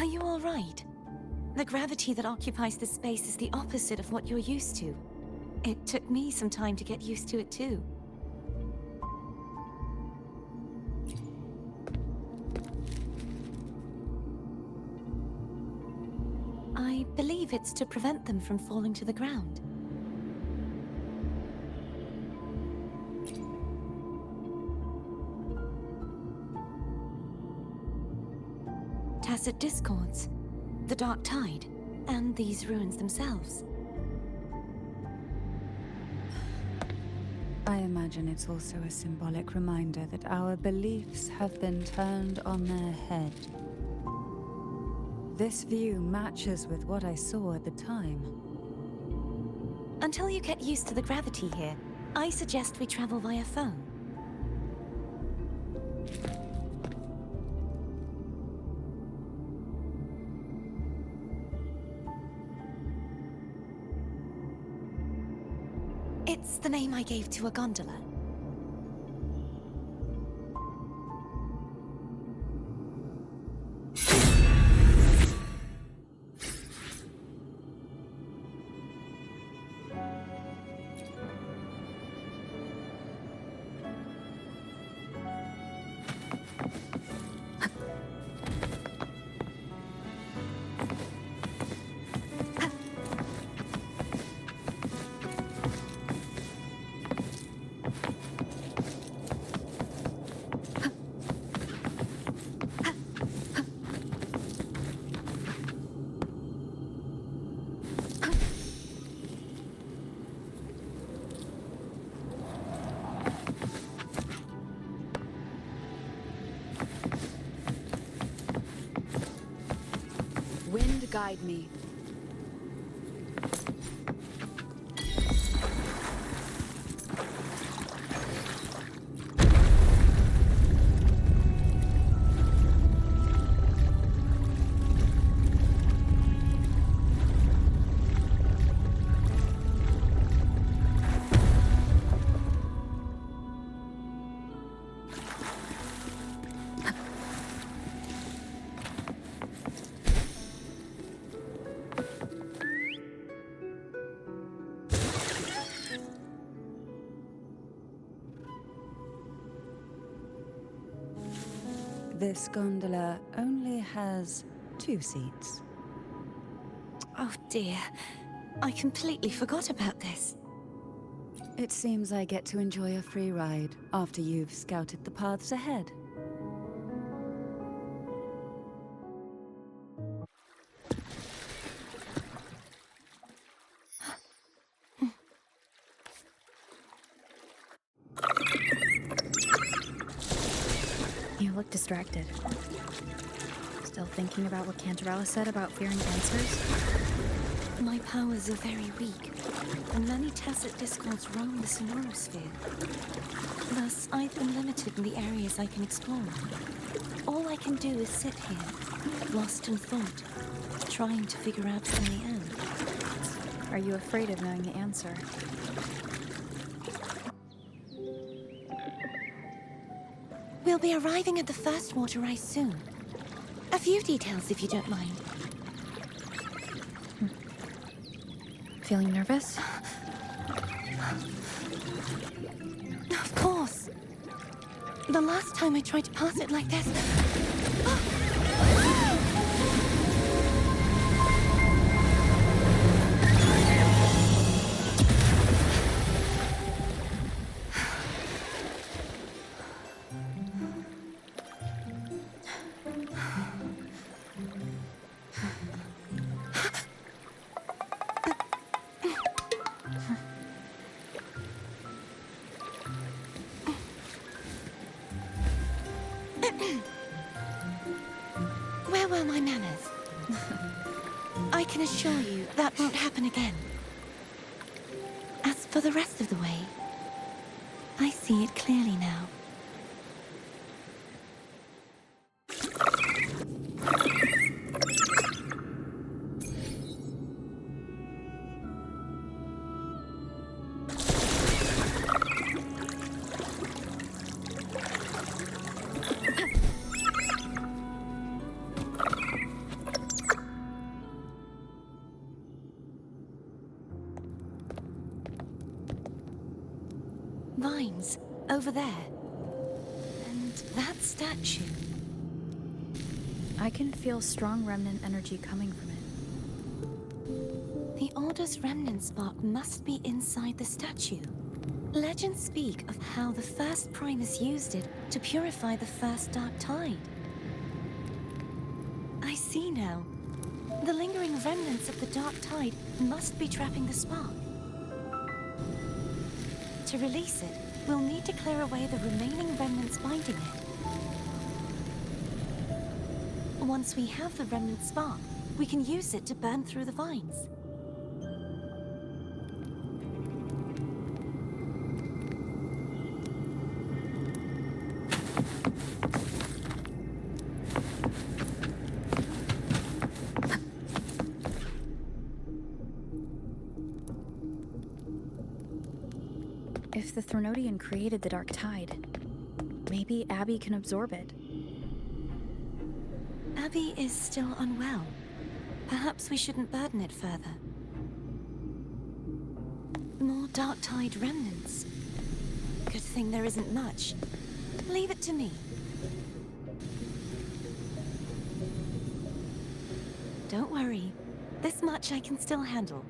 you all right? The gravity that occupies this space is the opposite of what you're used to. It took me some time to get used to it too. I believe it's to prevent them from falling to the ground. Tacit discords, the dark tide, and these ruins themselves. I imagine it's also a symbolic reminder that our beliefs have been turned on their head. This view matches with what I saw at the time. Until you get used to the gravity here, I suggest we travel via phone. It's the name I gave to a gondola. Wind guide me. This gondola only has 2 seats. Oh dear, I completely forgot about this. It seems I get to enjoy a free ride after you've scouted the paths ahead. You look distracted. Still thinking about what Cantarella said about fearing answers? My powers are very weak, and many tacit discords roam the sonorosphere. Thus, I've been limited in the areas I can explore. All I can do is sit here, lost in thought, trying to figure out who I am. Are you afraid of knowing the answer? We'll be arriving at the first water rise soon. A few details, if you don't mind. Feeling nervous? Of course. The last time I tried to pass it like this... Where were my manners? I can assure you that won't happen again. As for the rest of the way, I see it clearly now. vines, over there. And that statue. I can feel strong remnant energy coming from it. The Order's remnant spark must be inside the statue. Legends speak of how the first Primus used it to purify the first Dark Tide. I see now. The lingering remnants of the Dark Tide must be trapping the spark. To release it, we'll need to clear away the remaining remnants binding it. Once we have the remnant spark, we can use it to burn through the vines. If the Threnodian created the Dark Tide, maybe Abby can absorb it. Abby is still unwell. Perhaps we shouldn't burden it further. More Dark Tide remnants. Good thing there isn't much. Leave it to me. Don't worry. This much I can still handle.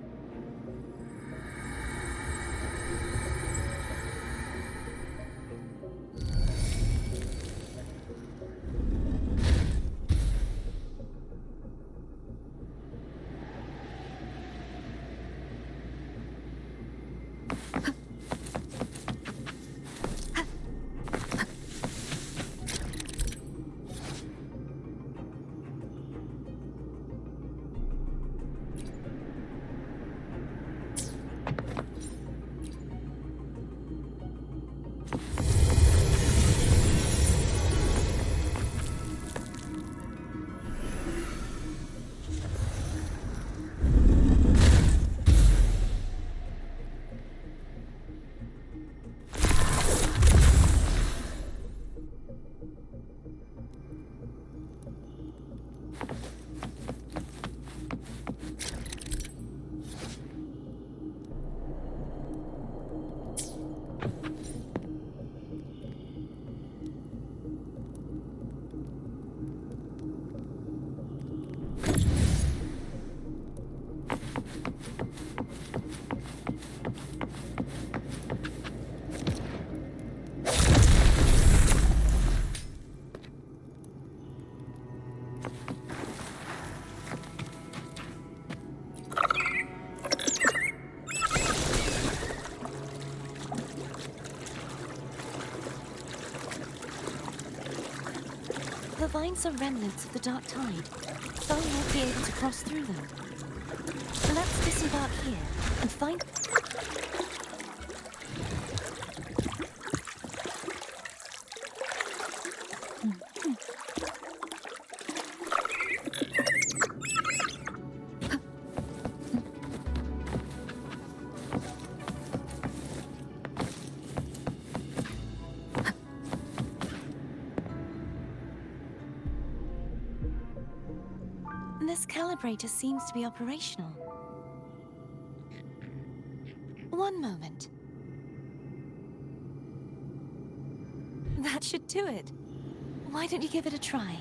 The vines are remnants of the Dark Tide. Thone won't be able to cross through them. Let's disembark here and find... This calibrator seems to be operational. One moment. That should do it. Why don't you give it a try?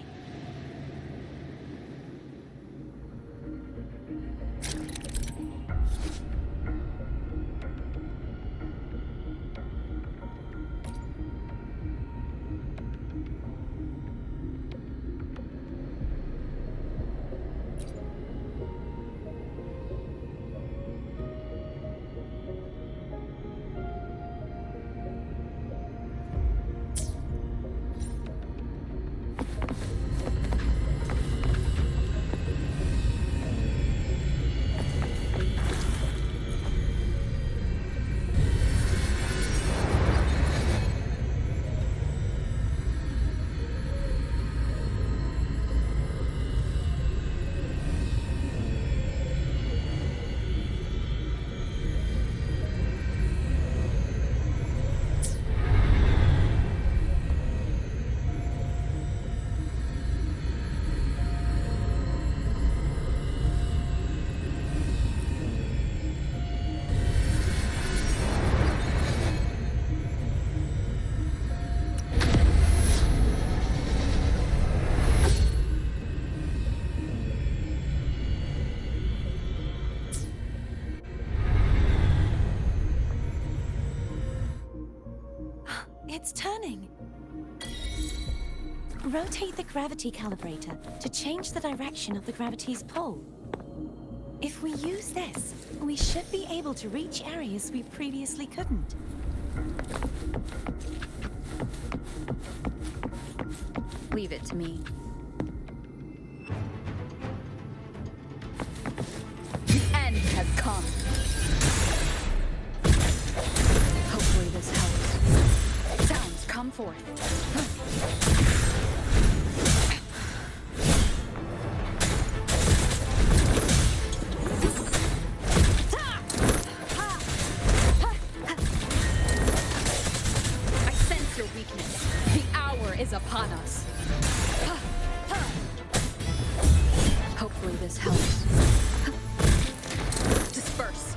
It's turning! Rotate the gravity calibrator to change the direction of the gravity's pull. If we use this, we should be able to reach areas we previously couldn't. Leave it to me. The end has come. Hopefully this helps. Sounds come forth. I sense your weakness. The hour is upon us. Hopefully this helps. Disperse.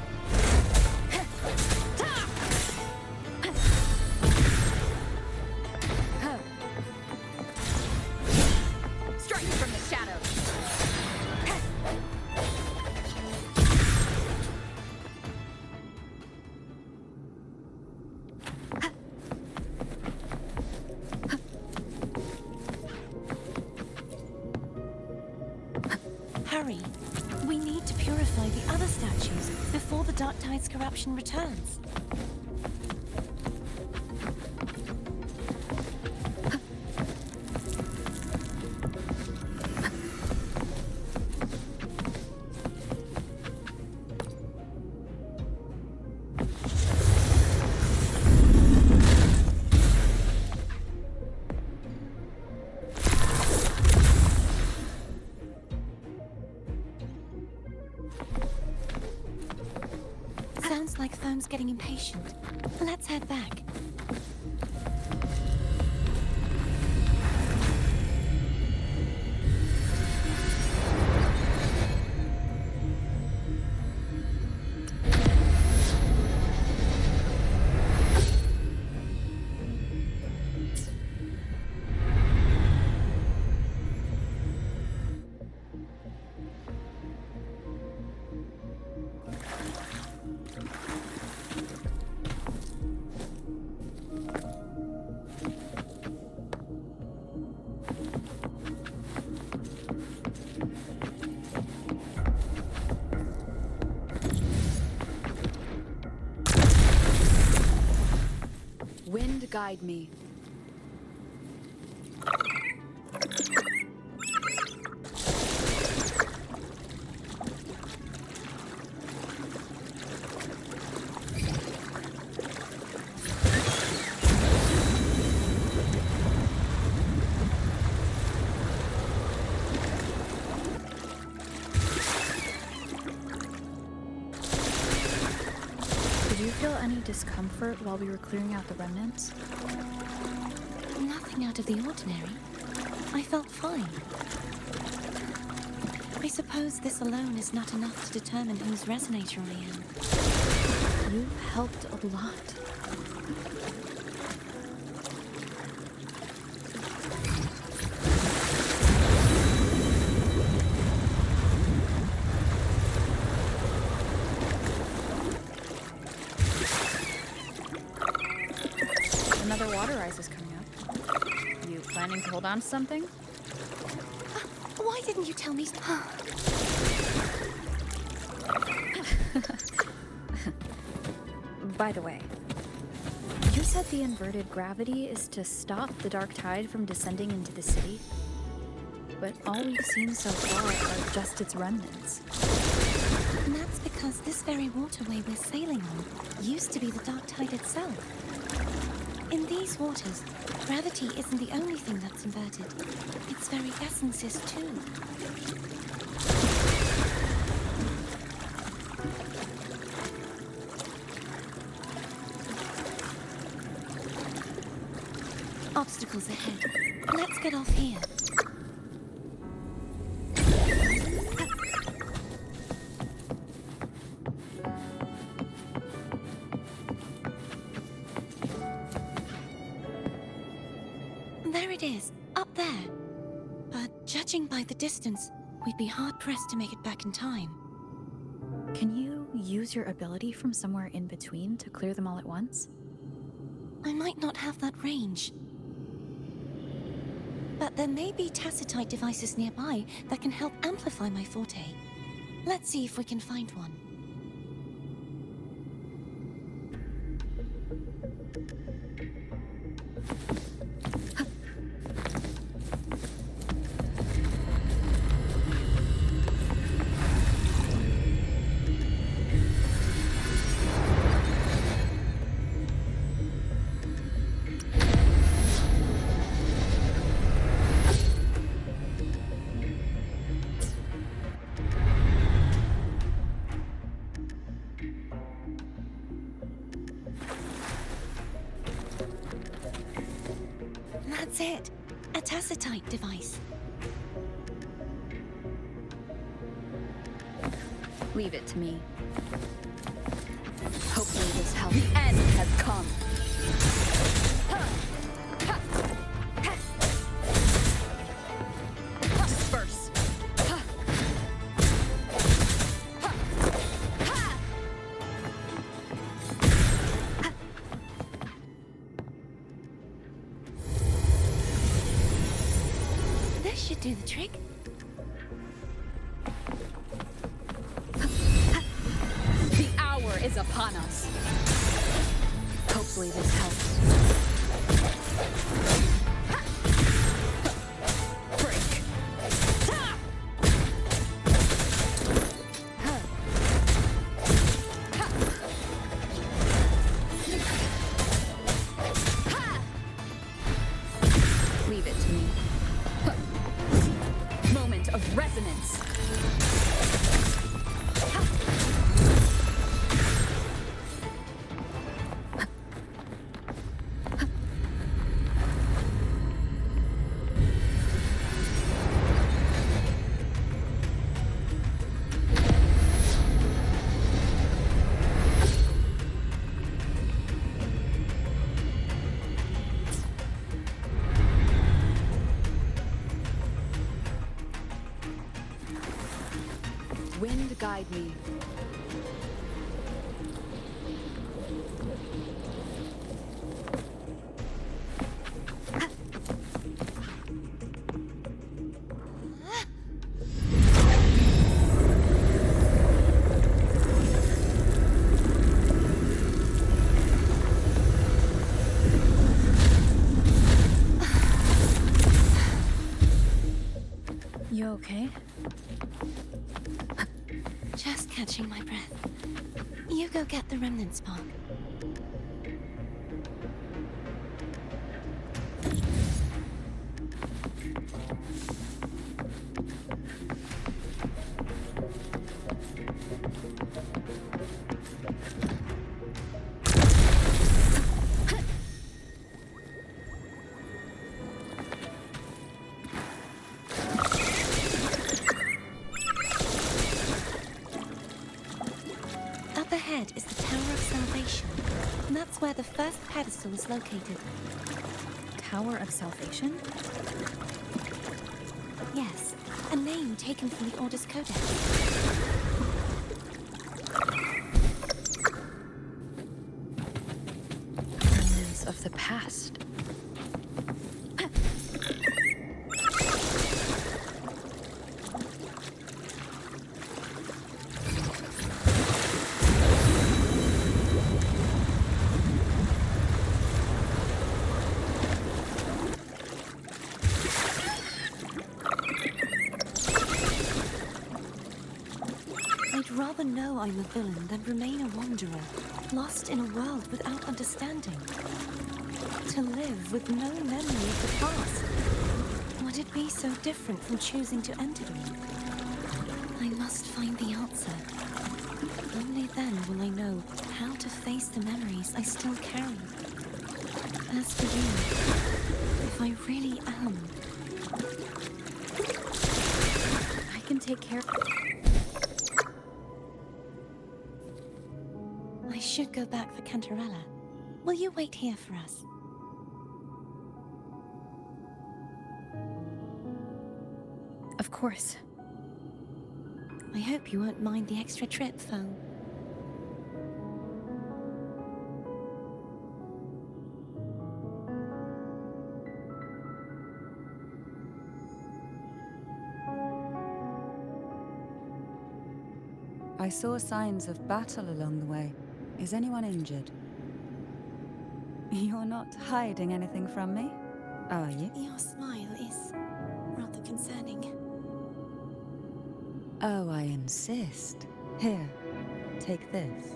Strike from the shadows. Hurry. We need to purify the other statues before the Dark Tide's corruption returns. Sounds like Thone's getting impatient. Let's head back. Wind guide me. Did you feel any discomfort while we were clearing out the remnants? Nothing out of the ordinary. I felt fine. I suppose this alone is not enough to determine whose resonator I am. You've helped a lot. Another water rise is coming up. You planning to hold on to something? Why didn't you tell me? By the way, you said the inverted gravity is to stop the Dark Tide from descending into the city. But all we've seen so far are just its remnants. And that's because this very waterway we're sailing on used to be the Dark Tide itself. In these waters, gravity isn't the only thing that's inverted. Its very essence is too. Obstacles ahead. Let's get off here. There it is, up there. But judging by the distance, we'd be hard-pressed to make it back in time. Can you use your ability from somewhere in between to clear them all at once? I might not have that range. But there may be tacitite devices nearby that can help amplify my forte. Let's see if we can find one. That's it. A tacitite device. Leave it to me. Hopefully this helps. The end has come. Disperse. This should do the trick. The hour is upon us. Hopefully this helps. Break. Leave it to me. Moment of resonance. Wind guide me. You okay? Just catching my breath. You go get the remnant spark. Up ahead is the Tower of Salvation. And that's where the first pedestal is located. Tower of Salvation? Yes, a name taken from the Order's Codex. Remnants of the past. I'd rather know I'm a villain than remain a wanderer, lost in a world without understanding. To live with no memory of the past. Would it be so different from choosing to enter it? I must find the answer. Only then will I know how to face the memories I still carry. As for you, if I really am, I can take care of... I should go back for Cantarella. Will you wait here for us? Of course. I hope you won't mind the extra trip, foe. I saw signs of battle along the way. Is anyone injured? You're not hiding anything from me, are you? Your smile is rather concerning. Oh, I insist. Here, take this.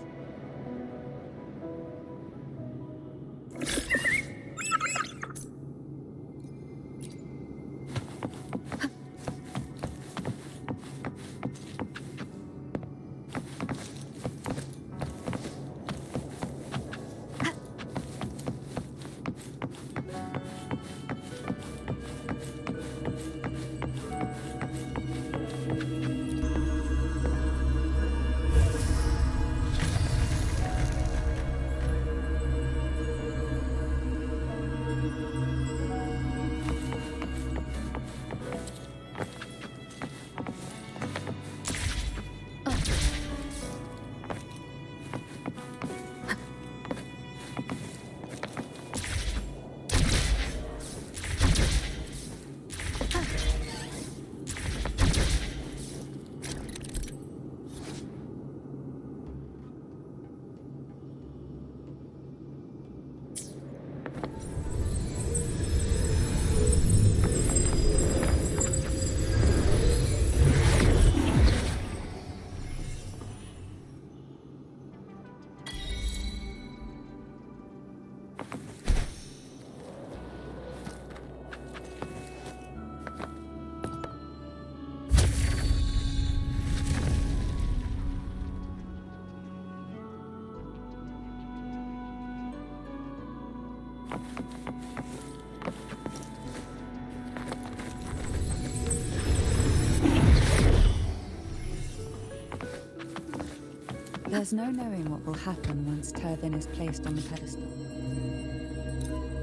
There's no knowing what will happen once Tervin is placed on the pedestal.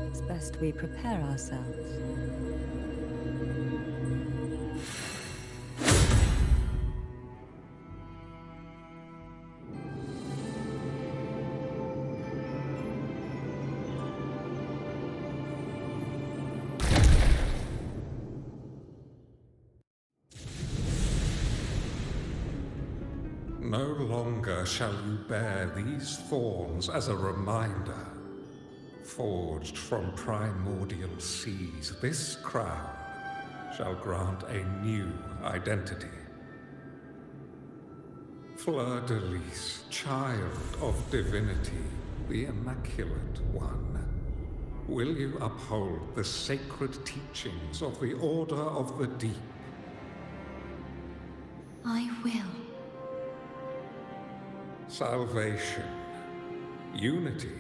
It's best we prepare ourselves. No longer shall you bear these thorns as a reminder. Forged from primordial seas, this crown shall grant a new identity. Fleur-de-Lis, child of divinity, the Immaculate One, will you uphold the sacred teachings of the Order of the Deep? I will. Salvation, unity,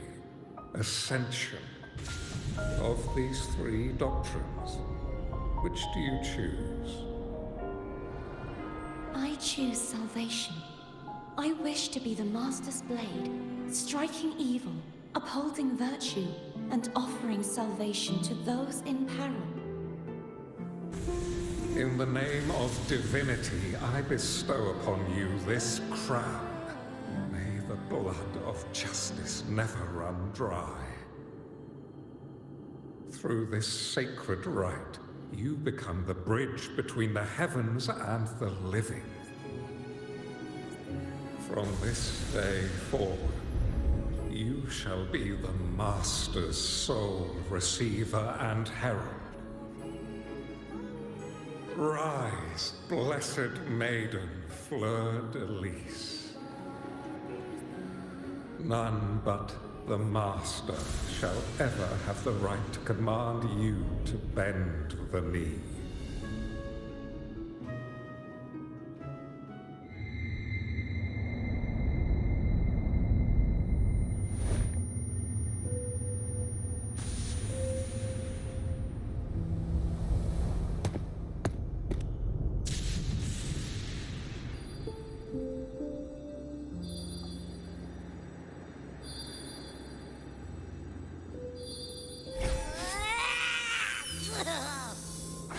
ascension. Of these three doctrines, which do you choose? I choose salvation. I wish to be the Master's blade, striking evil, upholding virtue, and offering salvation to those in peril. In the name of divinity, I bestow upon you this crown. May the blood of justice never run dry. Through this sacred rite, you become the bridge between the heavens and the living. From this day forward, you shall be the Master's sole receiver and herald. Rise, blessed maiden Fleur-de-Lis. None but the Master shall ever have the right to command you to bend the knee.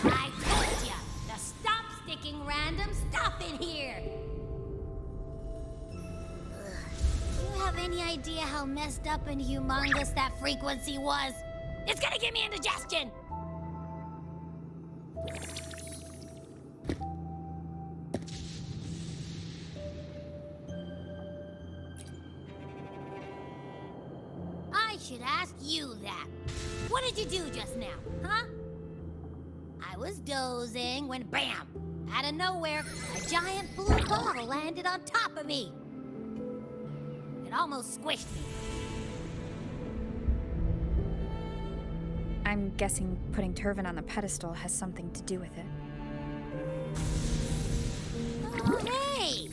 I told ya to stop sticking random stuff in here! Do you have any idea how messed up and humongous that frequency was? It's gonna give me indigestion! should ask you that. What did you do just now, huh? I was dozing when bam! Out of nowhere, a giant blue ball landed on top of me. It almost squished me. I'm guessing putting Turvin on the pedestal has something to do with it. Oh, hey!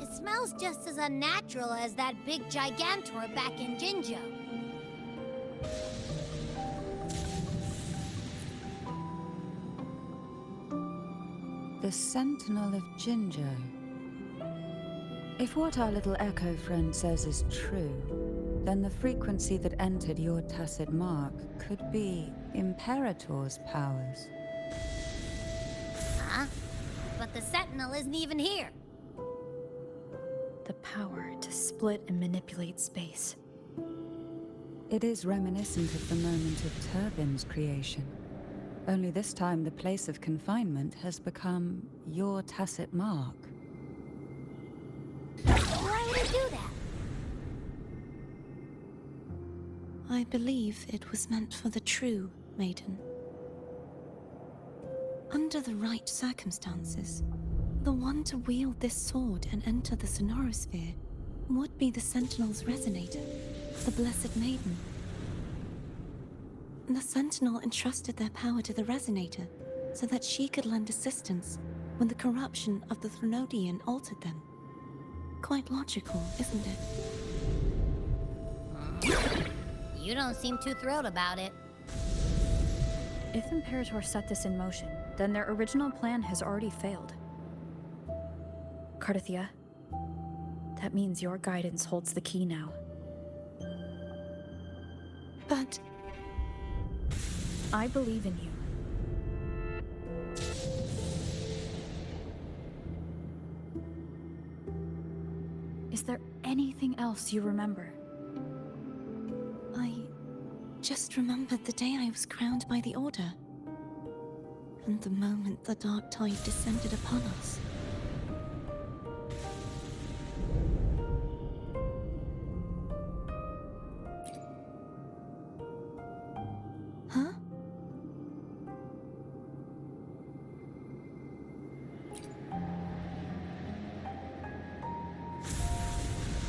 It smells just as unnatural as that big gigantor back in Jinjo. The Sentinel of Jinjo. If what our little echo friend says is true, then the frequency that entered your tacit mark could be Imperator's powers. Huh? But the Sentinel isn't even here. The power to split and manipulate space. It is reminiscent of the moment of Turvin's creation. Only this time the place of confinement has become your tacit mark. Why would it do that? I believe it was meant for the true maiden. Under the right circumstances, the one to wield this sword and enter the Sonorosphere would be the Sentinel's resonator, the Blessed Maiden. The Sentinel entrusted their power to the resonator so that she could lend assistance when the corruption of the Threnodian altered them. Quite logical, isn't it? You don't seem too thrilled about it. If Imperator set this in motion, then their original plan has already failed. Cardathia, that means your guidance holds the key now. But I believe in you. Is there anything else you remember? I just remembered the day I was crowned by the Order. And the moment the dark tide descended upon us. Huh?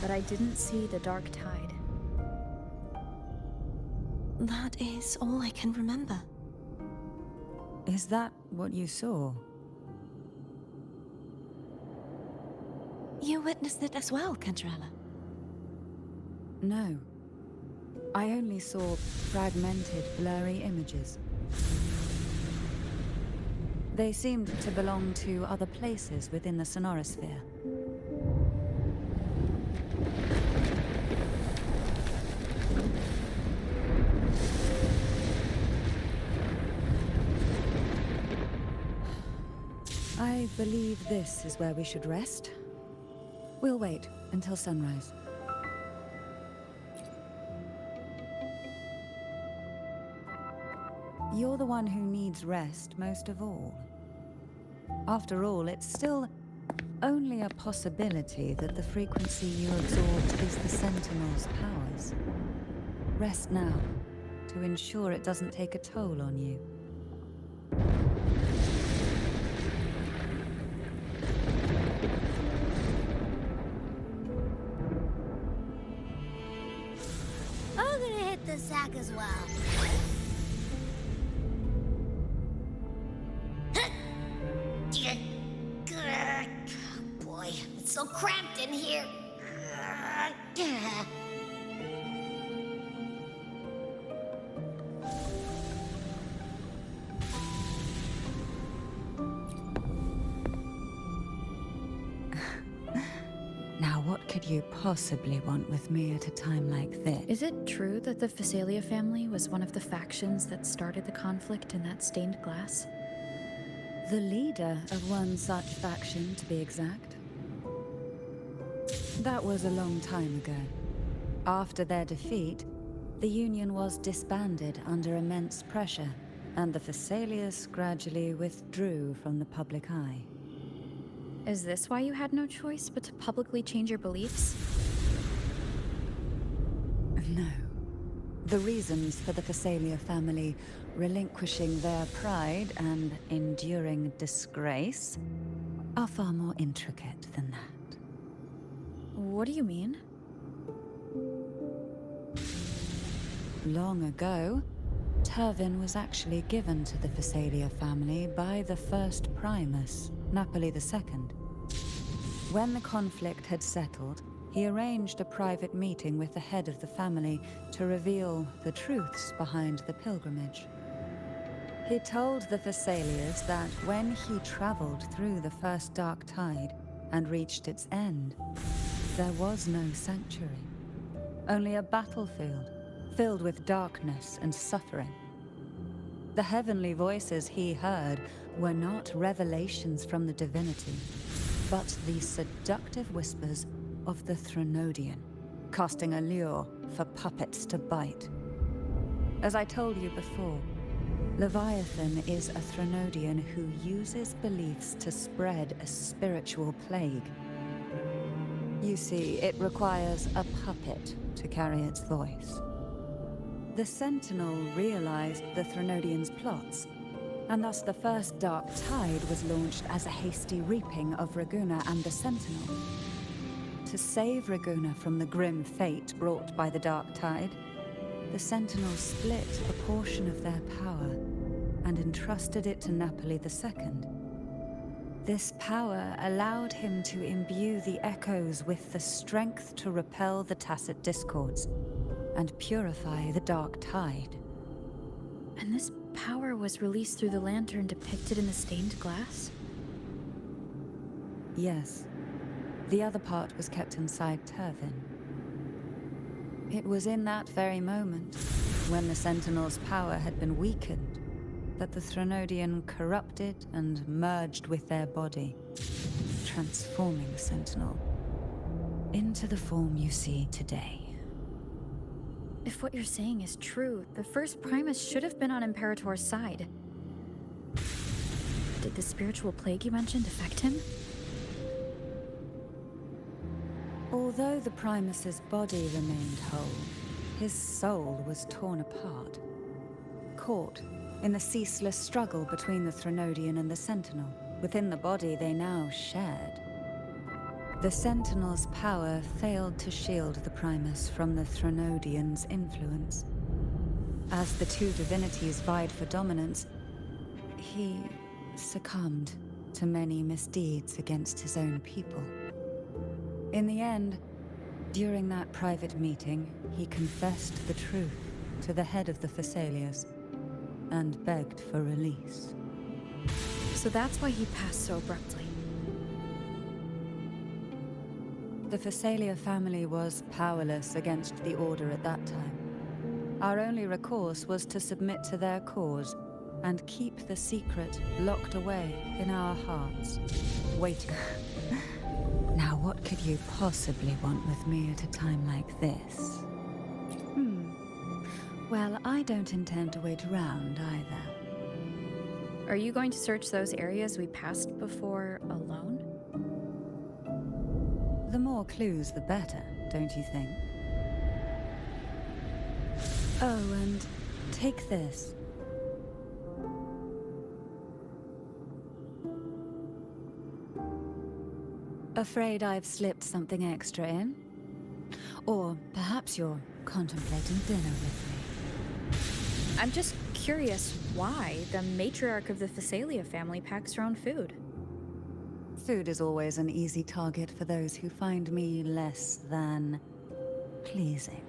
But I didn't see the dark tide. That is all I can remember. Is that what you saw? You witnessed it as well, Cantarella. No. I only saw fragmented, blurry images. They seemed to belong to other places within the Sonorosphere. I believe this is where we should rest. We'll wait until sunrise. You're the one who needs rest most of all. After all, it's still only a possibility that the frequency you absorbed is the Sentinel's powers. Rest now, to ensure it doesn't take a toll on you. I'm gonna hit the sack as well. Boy, it's so cramped in here. Now, what could you possibly want with me at a time like this? Is it true that the Phasalia family was one of the factions that started the conflict in that stained glass? The leader of one such faction, to be exact. That was a long time ago. After their defeat, the Union was disbanded under immense pressure, and the Phasalias gradually withdrew from the public eye. Is this why you had no choice but to publicly change your beliefs? No. The reasons for the Phasalia family relinquishing their pride and enduring disgrace are far more intricate than that. What do you mean? Long ago, Turvin was actually given to the Phasalia family by the first Primus, Napoli II. When the conflict had settled, he arranged a private meeting with the head of the family to reveal the truths behind the pilgrimage. He told the Phasalias that when he traveled through the first dark tide and reached its end, there was no sanctuary, only a battlefield filled with darkness and suffering. The heavenly voices he heard were not revelations from the divinity, but the seductive whispers of the Threnodian, casting a lure for puppets to bite. As I told you before, Leviathan is a Threnodian who uses beliefs to spread a spiritual plague. You see, it requires a puppet to carry its voice. The Sentinel realized the Threnodian's plots, and thus the first Dark Tide was launched as a hasty reaping of Raguna and the Sentinel. To save Raguna from the grim fate brought by the Dark Tide, the Sentinels split a portion of their power and entrusted it to Napoli II. This power allowed him to imbue the Echoes with the strength to repel the Tacit Discords and purify the Dark Tide. And this power was released through the lantern depicted in the stained glass? Yes. The other part was kept inside Turvin. It was in that very moment, when the Sentinel's power had been weakened, that the Threnodian corrupted and merged with their body, transforming the Sentinel into the form you see today. If what you're saying is true, the first Primus should have been on Imperator's side. Did the spiritual plague you mentioned affect him? Although the Primus's body remained whole, his soul was torn apart, caught in the ceaseless struggle between the Threnodian and the Sentinel. Within the body they now shared. The Sentinel's power failed to shield the Primus from the Threnodian's influence. As the two divinities vied for dominance, he succumbed to many misdeeds against his own people. In the end, during that private meeting, he confessed the truth to the head of the Phasalias and begged for release. So that's why he passed so abruptly. The Phasalia family was powerless against the Order at that time. Our only recourse was to submit to their cause and keep the secret locked away in our hearts, waiting. Now, what could you possibly want with me at a time like this? Well, I don't intend to wait around either. Are you going to search those areas we passed before alone? The more clues, the better, don't you think? Oh, and take this. Afraid I've slipped something extra in? Or perhaps you're contemplating dinner with me. I'm just curious why the matriarch of the Phasalia family packs her own food. Food is always an easy target for those who find me less than pleasing.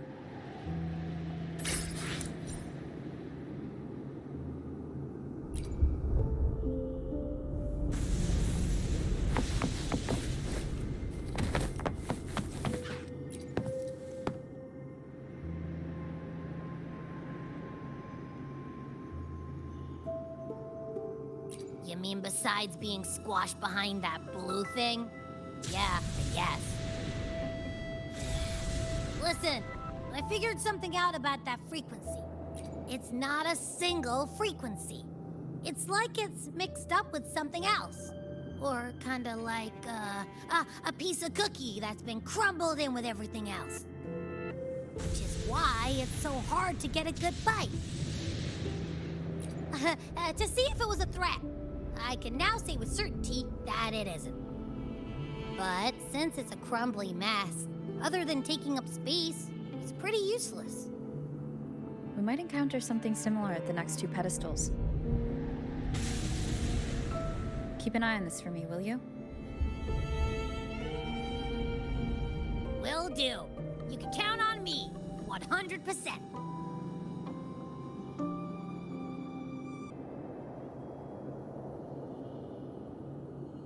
You mean besides being squashed behind that blue thing? Yeah, I guess. Listen, I figured something out about that frequency. It's not a single frequency. It's like it's mixed up with something else. Or kinda like, a piece of cookie that's been crumbled in with everything else. which is why it's so hard to get a good bite. To see if it was a threat, I can now say with certainty that it isn't. But since it's a crumbly mess, other than taking up space, it's pretty useless. We might encounter something similar at the next 2 pedestals. Keep an eye on this for me, will you? Will do. You can count on me, 100%.